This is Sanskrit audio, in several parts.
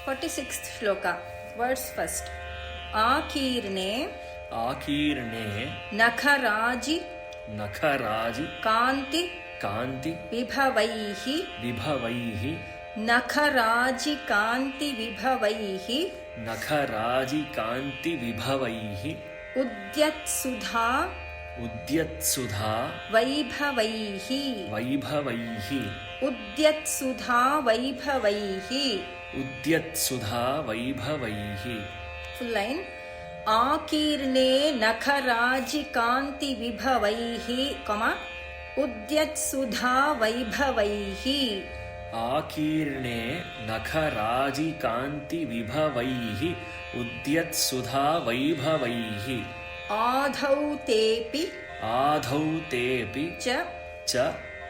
46th shloka. Words first. Akirne Nakharaji Kanti Vibhavaihi Nakharaji Kanti Vibhavaihi Udyat Sudha Vaibhavaihi Udyat Sudha Vaibhavaihi. Full line. Akirne Nakharaji Kanti Vibhavaihi, Udyat Sudha Vaibhavaihi. Akirne Nakharaji Kanti Vibhavaihi Udyat Sudha Vaibhavaihi. Adhau tepi Cha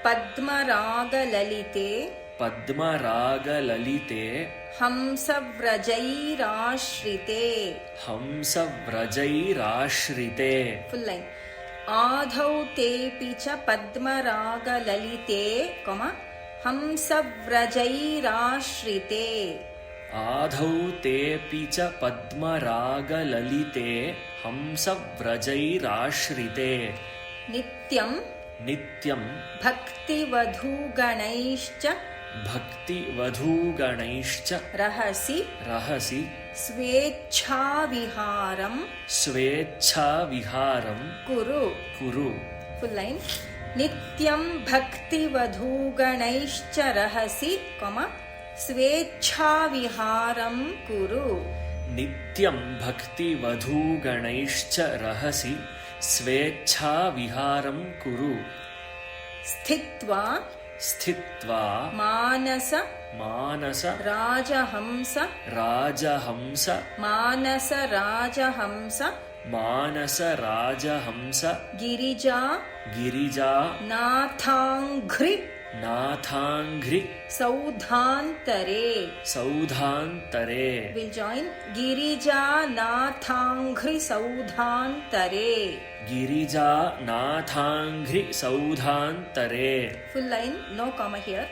Padmaragalalite Hamsavrajairashrite. Full line. Adhau tepi cha Padmaragalalite, Hamsavrajairashrite. Adhau tepi cha Padmaragalalite Hamsavrajairashrite. Nityam Bhakti Vadhuganaischa Rahasi Swechhaviharam Kuru. Full line. Nityam Bhakti Vadhuganaischa Rahasi, Swechhaviharam Kuru. Nityam Bhakti Vadhuganaischa Rahasi Swechhaviharam Kuru. Sthitva Manasa Rajahamsa Girija Nathangri Saudhantare. We'll join. Girija Nathangri Saudhantare. Full line, no comma here.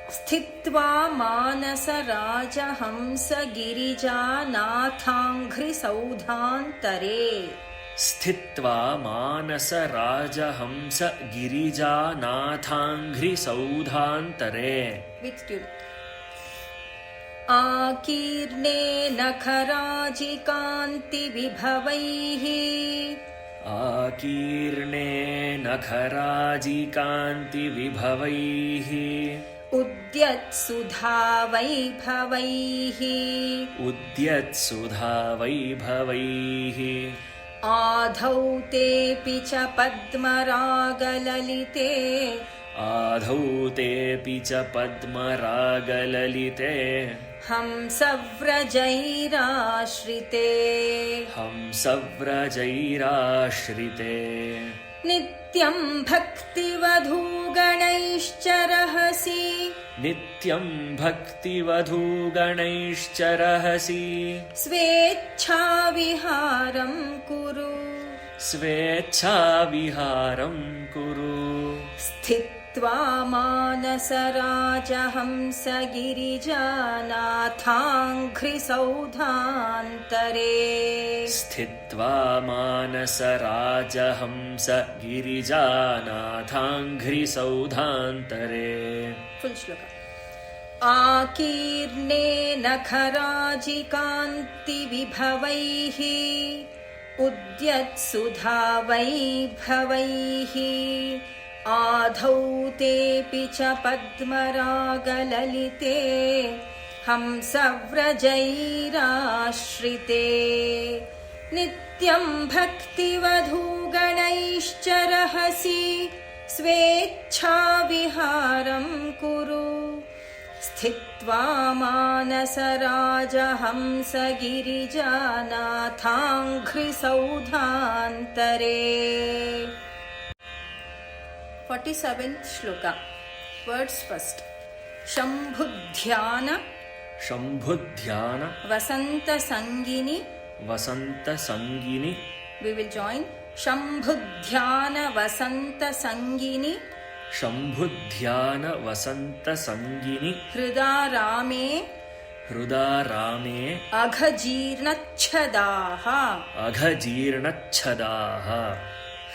Sthitva Manasa Rajahamsa Girija Nathangri Saudhantare. Sthitva Manasa Rajahamsa Girija Nathangri Saudhantare. With tune. Akirne Nakharaji Kanti Vibhavaihi Udyat Sudha Vaibhavaihi Adhau tepi cha Padmaragalalite Hamsavrajairashrite. Nityam Bhakti Vadhuganaischa Rahasi Swechhaviharam Kuru. Sthitva Manasa Rajahamsa Girija Nathangri Saudhantare. Full shloka. Akirne Nakharaji Kanti Vibhavaihi Udyat Sudha Vaibhavaihi Adhau tepi cha Padmaragalalite Hamsavrajairashrite. Nityam Bhakti Vadhuganaischa Rahasi Swechhaviharam Kuru. Sthitva Manasa Rajahamsa Girija Nathangri Saudhantare. 47th shloka. Words first. Shambhudhyana Vasanta Sangini. We will join. Shambhudhyana Vasanta Sangini Shambhudhyana Vasanta Sangini Hridarame हृदा रामे अघजीर्णच्छदाः अघजीर्णच्छदाः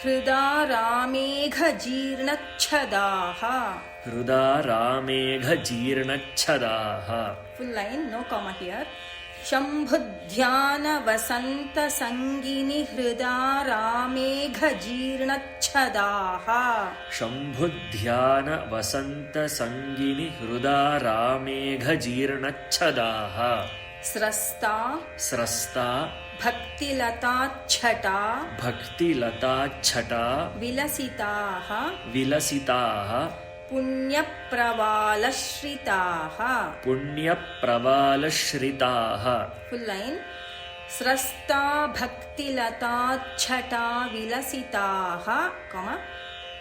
हृदा रामेघजीर्णच्छदाः हृदा रामेघजीर्णच्छदाः. Full line, no comma here. शम्भुध्यानवसन्तसङ्गिनि Hrida रामेघजीर्णच्छदाः शम्भुध्यान वसन्तसङ्गिनि Hrida रामेघजीर्णच्छदाः स्रस्ता स्रस्ता भक्तिलताच्छटा भक्तिलताच्छटा विलसिताः विलसिताः पुण्यप्रवालश्रिताः पुण्यप्रवालश्रिताः. Full line. स्रस्ता भक्तिलताच्छटा विलसिताः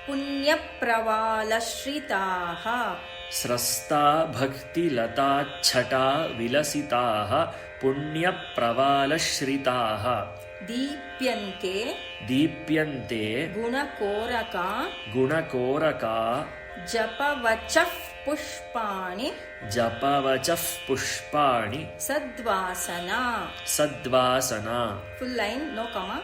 पुण्यप्रवालश्रिताः स्रस्ता भक्तिलताच्छटा विलसिताः पुण्यप्रवालश्रिताः. दीप्यन्ते दीप्यन्ते गुणकोरका गुणकोरका जपवचः पुष्पाणि जपवचः पुष्पाणि सद्वासना. सद्वासना. Full line, no comma.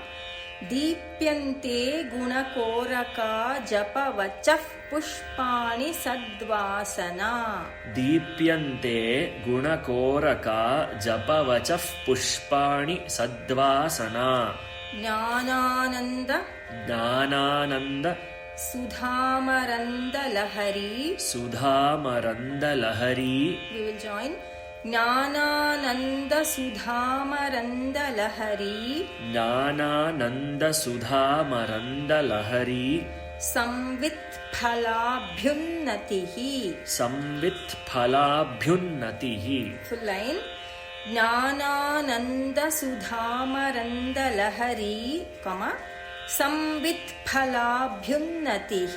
दीप्यन्ते गुणकोरका जपवचः पुष्पाणि सद्वासना. दीप्यन्ते गुणकोरका जपवचः पुष्पाणि सद्वासना. Gyananand Gyananand सुधामरन्दलहरी. सुधामरन्दलहरी. We will join. Gyananand सुधामरन्दलहरी Gyananand सुधामरन्दलहरी. संवित्फलाभ्युन्नतिः संवित्फलाभ्युन्नतिः. Full line. Gyananand सुधामरन्दलहरी संवित्फलाभ्युन्नतिः.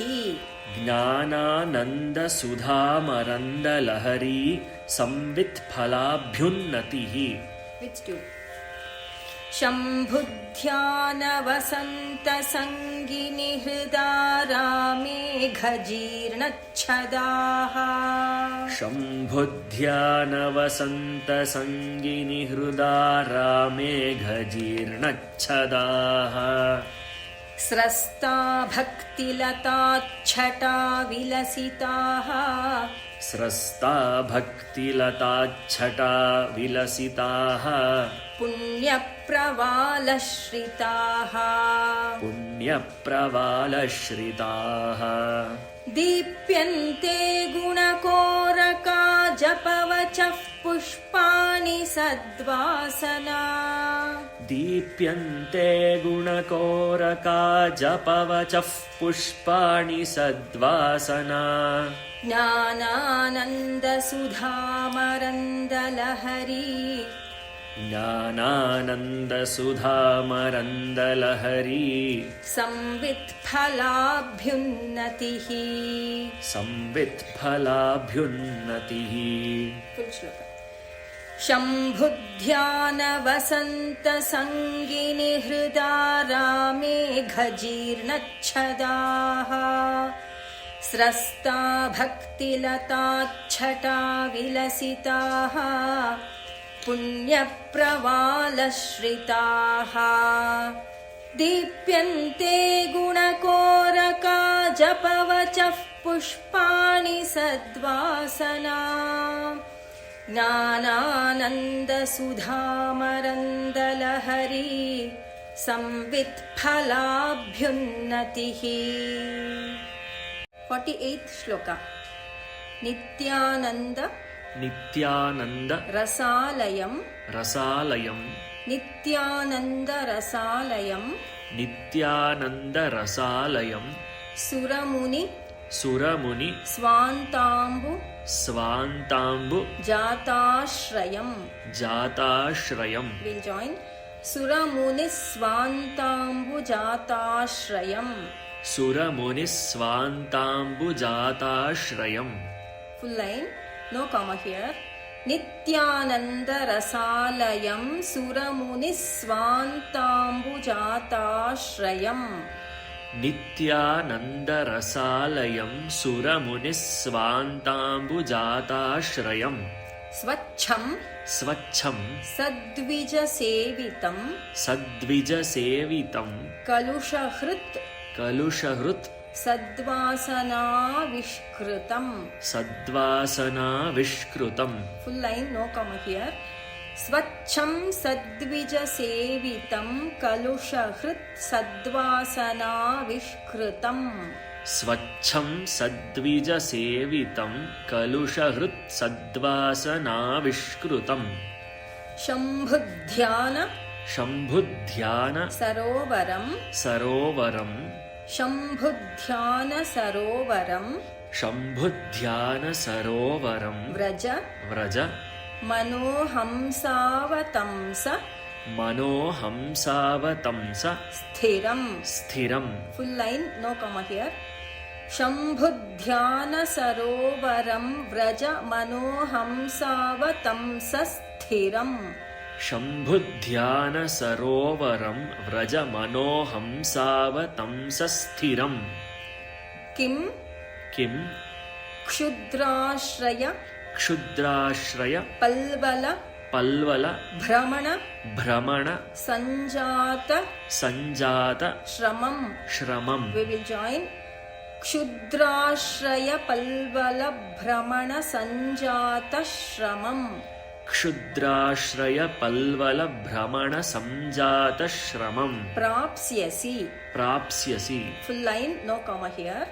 Gyananand सुधामरन्दलहरी संवित्फलाभ्युन्नतिः. Which two? शम्भुध्यानवसन्तसङ्गिनि हृदा रामेघजीर्णच्छदाः शम्भुध्यानवसन्तसङ्गिनि हृदा रामेघजीर्णच्छदाः स्रस्ता भक्तिलताच्छटा विलसिताः स्रस्ता भक्तिलताच्छटा विलसिताः पुण्यप्रवालश्रिताः पुण्यप्रवालश्रिताः. दीप्यन्ते गुणकोरका जपवचः पुष्पाणि सद्वासना. दीप्यन्ते गुणकोरका जपवचः पुष्पाणि सद्वासना. ज्ञानानन्द सुधामरन्दलहरी ज्ञानानन्द सुधामरन्दलहरी. संवित्फलाभ्युन्नतिः संवित्फलाभ्युन्नतिः. Full shloka. शम्भुध्यानवसन्तसङ्गिनि हृदा रामेघजीर्णच्छदाः स्रस्ता भक्तिलताच्छटा विलसिताः पुण्यप्रवालश्रिताः. दीप्यन्ते गुणकोरका जपवचः पुष्पाणि सद्वासना. ज्ञानानन्द सुधामरन्दलहरी संवित्फलाभ्युन्नतिः. 48th श्लोका. Nityanand Nityanand रसालयं रसालयं Nityanand रसालयं Nityanand रसालयं सुरमुनि सुरमुनि स्वान्ताम्बु स्वान्ताम्बु जाताश्रयं. जाताश्रयं. We'll join. सुरमुनि स्वान्ताम्बु जाताश्रयं. सुरमुनि स्वान्ताम्बु जाताश्रयं. Full line, no comma here. Nityanand रसालयं सुरमुनि स्वान्ताम्बु जाताश्रयं. Nityanand रसालयं सुरमुनि स्वान्ताम्बु जाताश्रयं. स्वच्छं स्वच्छं सद्विजसेवितं सद्विजसेवितं कलुषहृत् कलुषहृत् सद्वासनाविष्कृतं. सद्वासनाविष्कृतं. Full line, no comma here. स्वच्छं सद्विजसेवितं कलुषहृत् सद्वासनाविष्कृतं. स्वच्छं सद्विजसेवितं कलुषहृत् सद्वासनाविष्कृतं. शम्भुध्यान शम्भुध्यान सरोवरं सरोवरं शम्भुध्यान सरोवरं शम्भुध्यान सरोवरं व्रज व्रज मनोहंसावतंस मनोहंसावतंस स्थिरं. स्थिरं. Full line, no comma here. शम्भुध्यान सरोवरं व्रज मनोहंसावतंस स्थिरम्. शम्भुध्यान सरोवरं व्रज मनोहंसावतंस स्थिरम्. किं किं क्षुद्राश्रय क्षुद्राश्रय पल्वल पल्वल भ्रमण भ्रमण सञ्जात सञ्जात श्रमं. श्रमम्. We will join. क्षुद्राश्रय पल्वल भ्रमण सञ्जात श्रमम्. क्षुद्राश्रय पल्वल भ्रमण सञ्जात श्रमम्. प्राप्स्यसि प्राप्स्यसि. Full line, no comma here.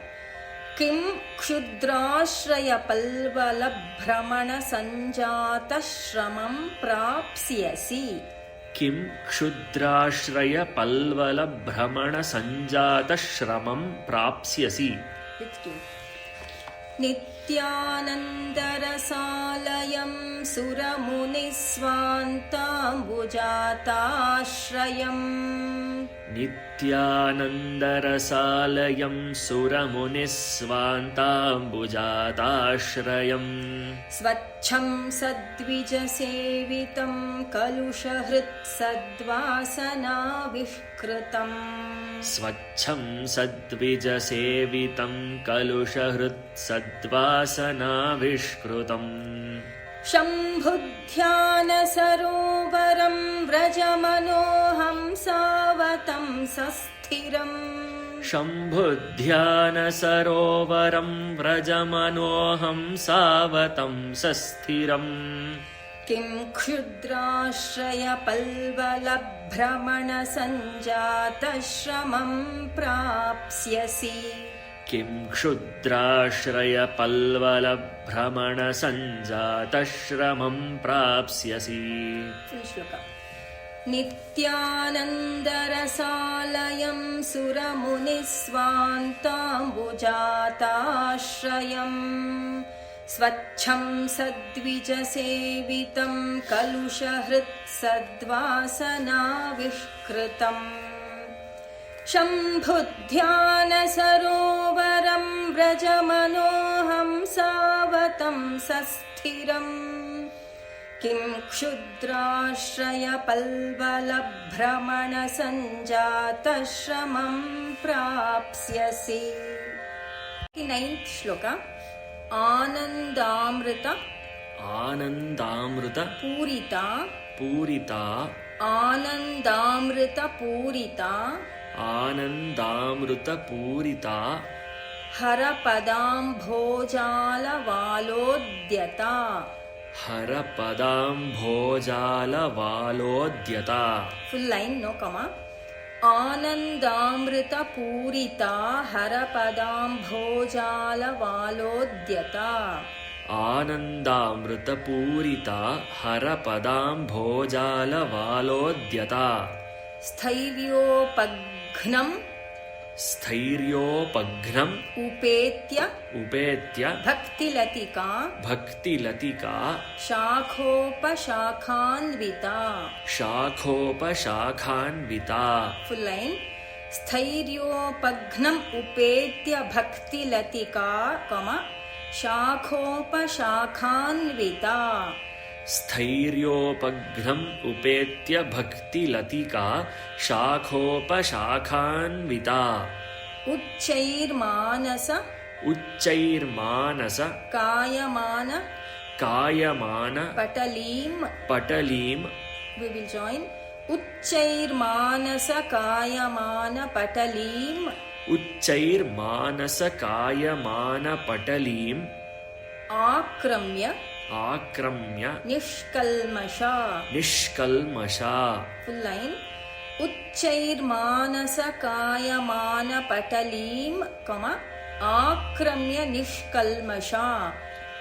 किं क्षुद्राश्रय पल्वल भ्रमण सञ्जात श्रमं प्राप्स्यसि. किं क्षुद्राश्रय पल्वल भ्रमण सञ्जात श्रमं प्राप्स्यसि. नित्यानन्दरसालयं सुरमुनिस्वान्ताम्बुजाताश्रयम्. नित्यानन्दरसालयं सुरमुनिस्वान्ताम्बुजाताश्रयम्. स्वच्छं सद्विजसेवितं कलुषहृत् सद्वासनाविष्कृतम्. स्वच्छं सद्विजसेवितं कलुषहृत् सद्वासनाविष्कृतम्. शम्भुध्यान सरोवरं व्रज मनोहंसावतंस स्थिरम्. शम्भुध्यान सरोवरं व्रज मनोहंसावतंस स्थिरम्. किं क्षुद्राश्रय पल्वल भ्रमण सञ्जात श्रमं प्राप्स्यसि. किं क्षुद्राश्रय पल्वल भ्रमण सञ्जात श्रमं प्राप्स्यसि. नित्यानन्दरसालयं सुरमुनिस्वान्ताम्बुजाताश्रयम्. स्वच्छं सद्विजसेवितं कलुषहृत् सद्वासनाविष्कृतम्. शम्भुध्यान सरोवरं व्रज मनोहंसावतंस स्थिरम्. किं क्षुद्राश्रय पल्वल भ्रमण सञ्जात श्रमं प्राप्स्यसि. 9th श्लोका. आनन्दामृत आनन्दामृत पूरिता पूरिता आनन्दामृत पूरिता आनन्दामृत पूरिता हरपदाम्भोजालवालोद्यता. हरपदाम्भोजालवालोद्यता. Full line, no comma. आनन्दामृत पूरिता हरपदाम्भोजालवालोद्यता. आनन्दामृत पूरिता हरपदाम्भोजालवालोद्यता. स्थैर्योपघ्नम् स्थैर्योपघ्नम् उपेत्य उपेत्य भक्तिलतिका भक्तिलतिका शाखोपशाखान्विता. शाखोपशाखान्विता. Full line. स्थैर्योपघ्नम् उपेत्य भक्तिलतिका शाखोपशाखान्विता. स्थैर्योपघ्नम् उपेत्य भक्तिलतिका शाखोपशाखान्विता. उच्चैर्मानस उच्चैर्मानस कायमान कायमान पटलीं. पटलीं We will join. उच्चैर्मानसकायमानपटलीम् उच्चैर्मानसकायमानपटलीम् आक्रम्य आक्रम्य निष्कल्मषा. निष्कल्मषा. Full line. उच्चैर्मानसकायमानपटलीम्, आक्रम्य निष्कल्मषा.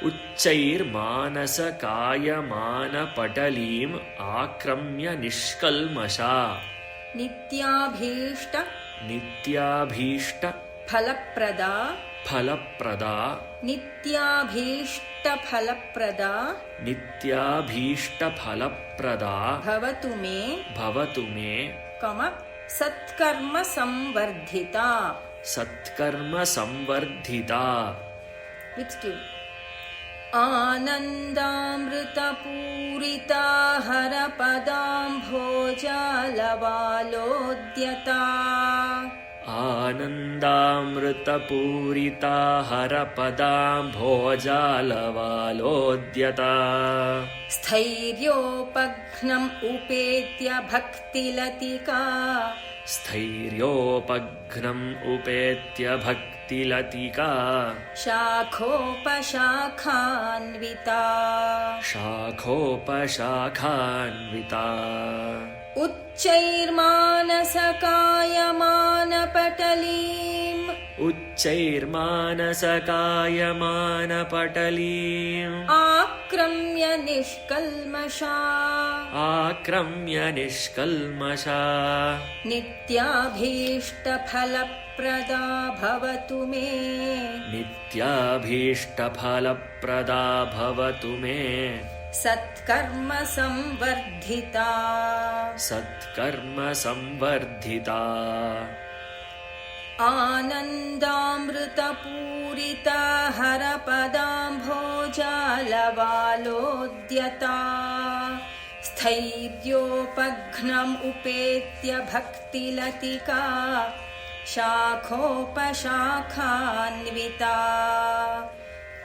उच्चैर्मानसकायमानपटलीम् आक्रम्य निष्कल्मषा. नित्याभीष्ट नित्याभीष्ट फलप्रदा. फलप्रदा. नित्याभीष्टफलप्रदा नित्याभीष्टफलप्रदा भवतु मे. भवतु मे. सत्कर्म संवर्धिता. सत्कर्म संवर्धिता. With tune. आनन्दामृतपूरिता हरपदाम्भोजालवालोद्यता. आनन्दामृतपूरिता हरपदाम्भोजालवालोद्यता. स्थैर्योपघ्नम् उपेत्य भक्तिलतिका. स्थैर्योपघ्नम् उपेत्य भक्तिलतिका. शाखोपशाखान्विता. शाखोपशाखान्विता. उच्चैर्मानसकायमानपटलीम् उच्चैर्मानसकायमानपटलीम् आक्रम्य निष्कल्मषा. आक्रम्य निष्कल्मषा. नित्याभीष्टफलप्रदा भवतु मे. नित्याभीष्टफलप्रदा भवतु मे. सत्कर्म संवर्धिता. सत्कर्म संवर्धिता. आनन्दामृतपूरिता हरपदाम्भोजालवालोद्यता. स्थैर्योपघ्नम् उपेत्य भक्तिलतिका. शाखोपशाखान्विता.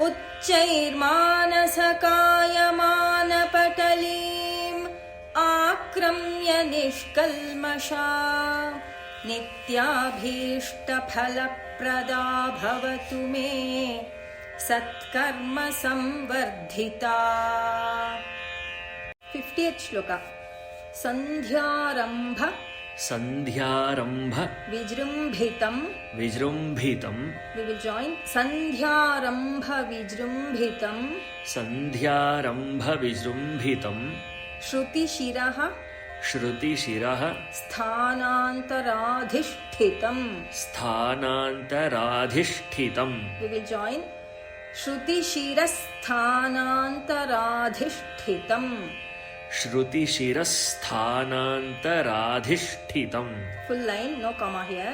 उच्चैर्मानसकायमानपटलीम् आक्रम्य निष्कल्मषा. नित्याभीष्टफलप्रदा भवतु मे. सत्कर्म संवर्धिता. 50th श्लोका. सन्ध्यारम्भ सन्ध्यारम्भ विजृम्भितम्. विजृम्भितम्. We will join. सन्ध्यारम्भ विजृम्भितम्. सन्ध्यारम्भ विजृम्भितम्. श्रुतिशिरः श्रुतिशिरः स्थानान्तराधिष्ठितम्. स्थानान्तराधिष्ठितम्. We will join. श्रुतिशिरस्थानान्तराधिष्ठितम्. श्रुतिशिरस्थानान्तराधिष्ठितम्. Full line, no comma here.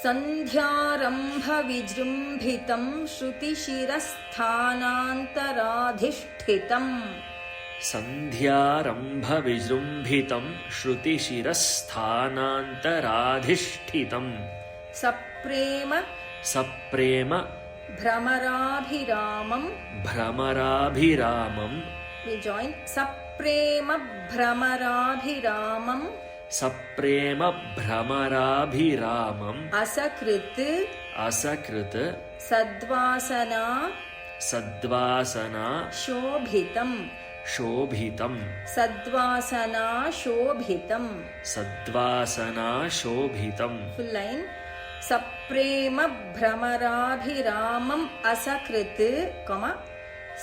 सन्ध्यारम्भ विजृम्भितम् श्रुतिशिरस्थानान्तराधिष्ठितम्. सन्ध्यारम्भ विजृम्भितम् श्रुतिशिरस्थानान्तराधिष्ठितम्. सप्रेम सप्रेम भ्रमराभिरामम्. भ्रमराभिरामम्. We join. सप्रेम भ्रमराभिरामम्. सप्रेम भ्रमराभिरामम्. असकृत् असकृत् सद्वासना सद्वासना शोभितम्. शोभितम्. सद्वासना शोभितम्. सद्वासना शोभितम्. Full line. सप्रेम भ्रमराभिरामम् असकृत्,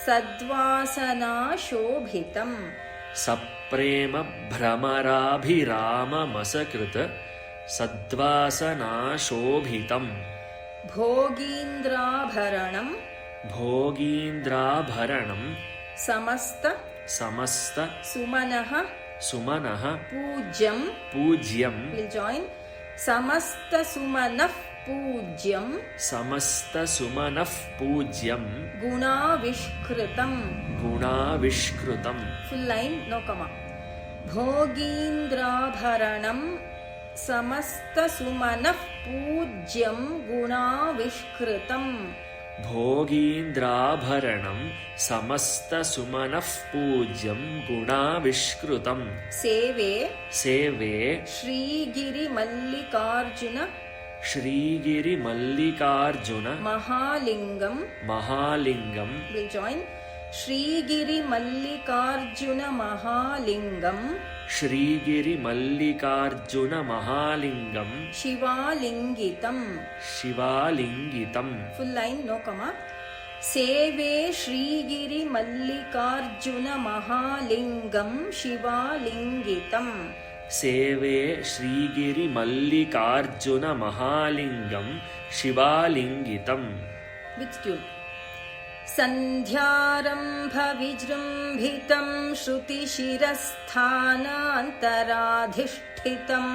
सद्वासना शोभितम्. सप्रेम भ्रमराभिराममसकृत् सद्वासना शोभितम्. भोगीन्द्राभरणम् भोगीन्द्राभरणम्. समस्त समस्त सुमनः सुमनः. पूज्यम्. पूज्यम्. We'll join. समस्त सुमनः पूज्यम्. समस्त सुमनः पूज्यम्. गुणाविष्कृतम्. गुणाविष्कृतम्. Full line, no comma. भोगीन्द्राभरणम् समस्त सुमनः पूज्यम् गुणाविष्कृतम्. भोगीन्द्राभरणं समस्तसुमनः पूज्यं गुणाविष्कृतं सेवे सेवे श्रीगिरिमल्लिकार्जुन श्रीगिरिमल्लिकार्जुन महालिङ्गं महालिङ्गं will join श्रीगिरिमल्लिकार्जुन महालिङ्गं श्रीगिरिमल्लिकार्जुन महालिङ्गं शिवालिङ्गितं शिवालिङ्गितं full line no comma सेवे श्रीगिरिमल्लिकार्जुन महालिङ्गं शिवालिङ्गितं सेवे श्रीगिरिमल्लिकार्जुन महालिङ्गं शिवालिङ्गितं with tune सन्ध्यारम्भविजृम्भितं श्रुतिशिरस्थानान्तराधिष्ठितम्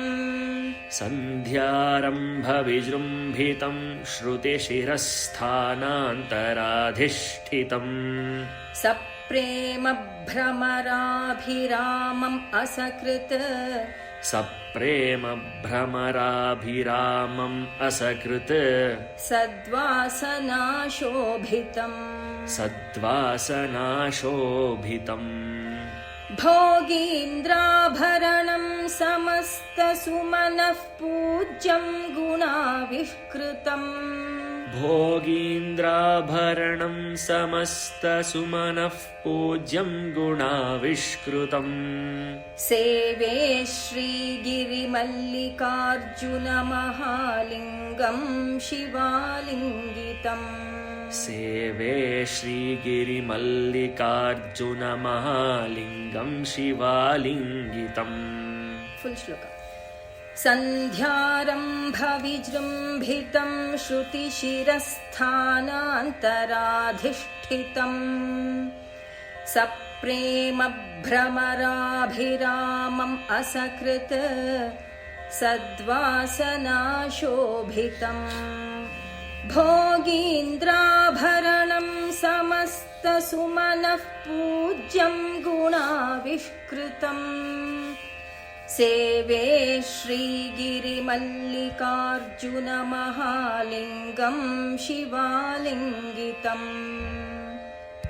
सन्ध्यारम्भविजृम्भितं श्रुतिशिरस्थानान्तराधिष्ठितम् सप्रेमभ्रमराभिरामम् असकृत् सप्रेमभ्रमराभिरामम् असकृत् सद्वासनाशोभितम् सद्वासनाशोभितम् भोगीन्द्राभरणं समस्तसुमनः पूज्यं गुणाविष्कृतम् भोगीन्द्राभरणं समस्तसुमनः पूज्यं गुणाविष्कृतम् सेवे श्रीगिरिमल्लिकार्जुन महालिङ्गं शिवालिङ्गितम् सेवे श्रीगिरिमल्लिकार्जुन महालिङ्गं शिवालिङ्गितम् फुल् श्लोक सन्ध्यारम्भविजृम्भितं श्रुतिशिरस्थानान्तराधिष्ठितम् सप्रेमभ्रमराभिरामम् असकृत् सद्वासनाशोभितम् भोगीन्द्राभरणं समस्तसुमनः पूज्यं गुणाविष्कृतम् सेवे श्रीगिरिमल्लिकार्जुन महालिङ्गं शिवालिङ्गितम्